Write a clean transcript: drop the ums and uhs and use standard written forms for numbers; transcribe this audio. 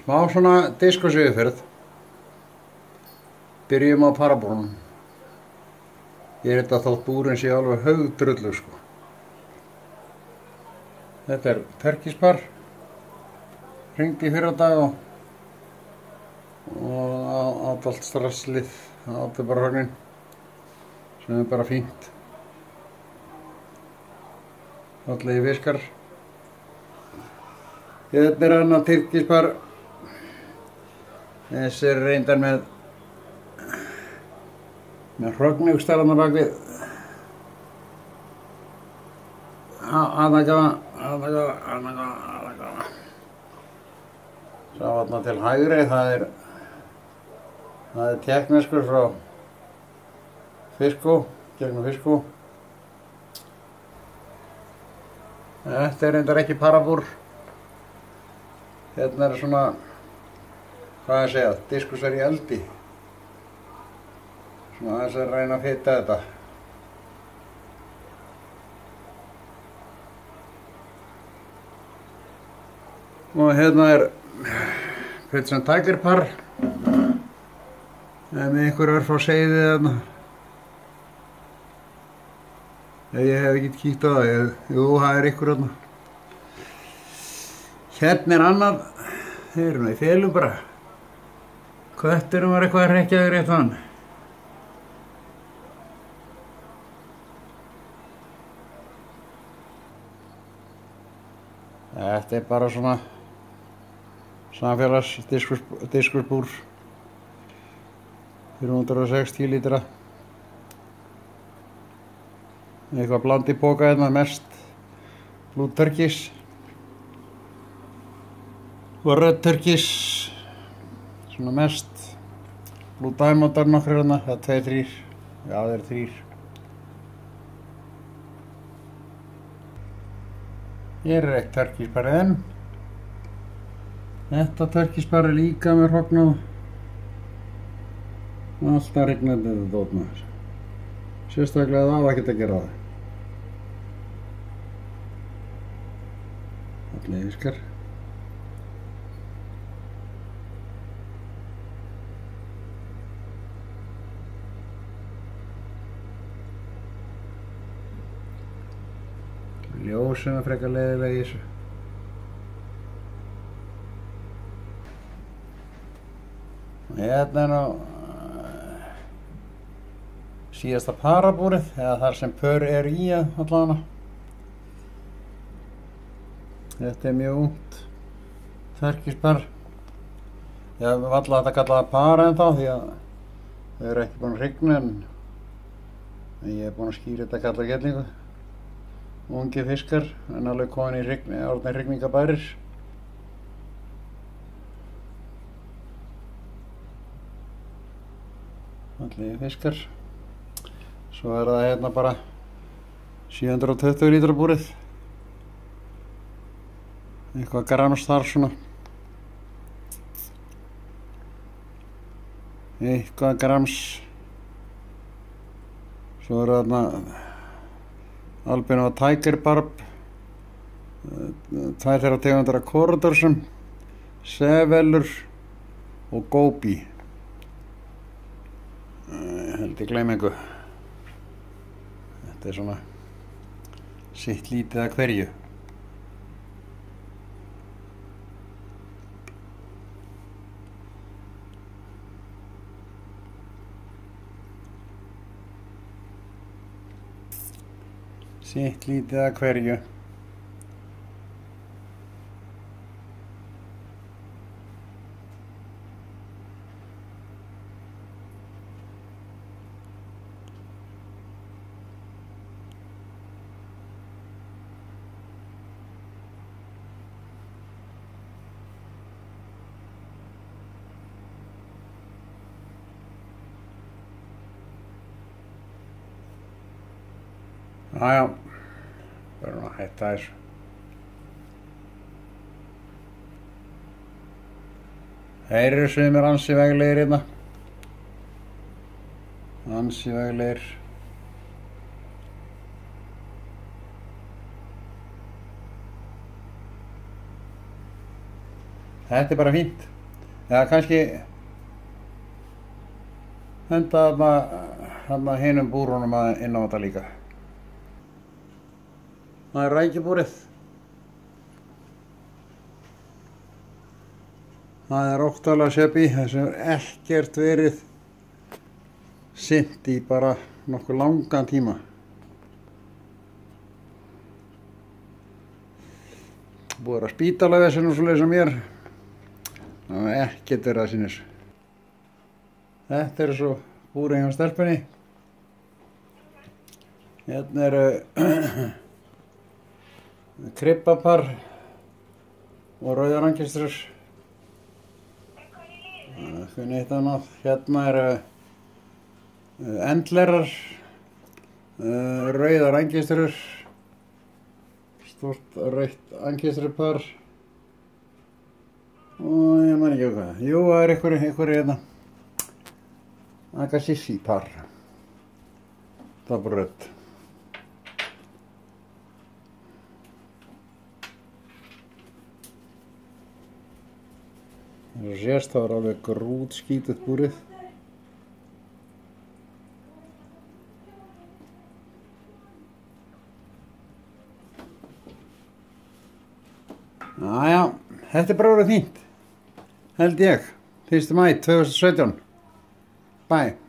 Smá svona diskusyfirferð. Byrjum á parabólunum. Ég þetta þótt búrin sé alveg haugdrullu sko. Þetta terkispar. Hringdi í fyrradag og átt allt strasslið. Átti bara hrognin. Sem bara fínt. Fallegi fiskar. Hérna annar terkispar. Þessi reyndar með hrognugstælarna bak við. Aðnagaða. Sá þarna til hægri, það er tékkneskur frá Fiskó, gegnum Fiskó. Þetta reyndar ekki parabúr. Hérna svona, hvað ég segja, diskusar í eldi. Svona aðeins að reyna að fita þetta. Og hérna Pilsen Tigerpar. Með einhver örf á seiði þarna. Ég hef ekki kíkt á það. Jú, það ykkur þarna. Hérna annað. Þeir eru nú í felum bara. Kötturinn var eitthvað að hrekkja þig rétt hann. Þetta bara svona samfélagsdiskursbúr. 460 lítra. Eitthvað bland í póka hérna, mest Blue Turkish og Red Turkish. Svona mest Blue Diamondar nokkrir hérna, það 2-3. Já, það eru 3. Hér eitt terkispar enn. Þetta terkispar líka með hrognað. Alltaf rignandi þetta dót maður. Sérstaklega það á ekkert að gera það. Allir fiskar. Ljósinn er frekar leiðilega í þessu. Hérna nú síðasta parabúrið, eða þar sem pör í allavega. Þetta mjög ungt terkispar. Ég hef varla hægt að kalla það para ennþá því að þau eru ekki búin að hrygna en ég hef búin að skýra þetta kalla gellingu. Ungi fiskar, en alveg komin í orðin hrygningabærir. Allir fiskar. Svo það hérna bara 720 lítra búrið. Eitthvað grams þar svona. Eitthvað grams. Svo þarna Albino Tigerbarb, 2 þeirra tegundar af Corridorsum, Sevelur og Goby. Held ég gleymi einhver. Þetta svona sitt lítið að hverju. Sitt lítið að hverju. Jájá, verðum að hætta þessu. Þeir eru sumir ansi veglegir hérna. Ansi veglegir. Þetta bara fínt. eða kannski henda þarna hinum búrunum inn á þetta líka. Það er rækjubúrið. Það er óttalega þessu ekkert verið sinnt í bara nokkuð langan tíma. Búið að vera spítalavesen og svoleiðis á mér. Það var ekkert verið að sinnis. Þetta er svo búrið hjá stelpunni. Hérna eru krybbapar og rauðar angistrur. Finn eitt annað. Hérna eru endlerar, rauðar angistrur, stórt rautt angistrupar og ég man ekki hvað. Jú, það er einhverju hérna Agassiz par. Það er bara rautt. Eins og sést, það var alveg grútskítugt búrið. Jæja, þetta er bara orðið fínt, held ég. 1. maí 2017. Bye.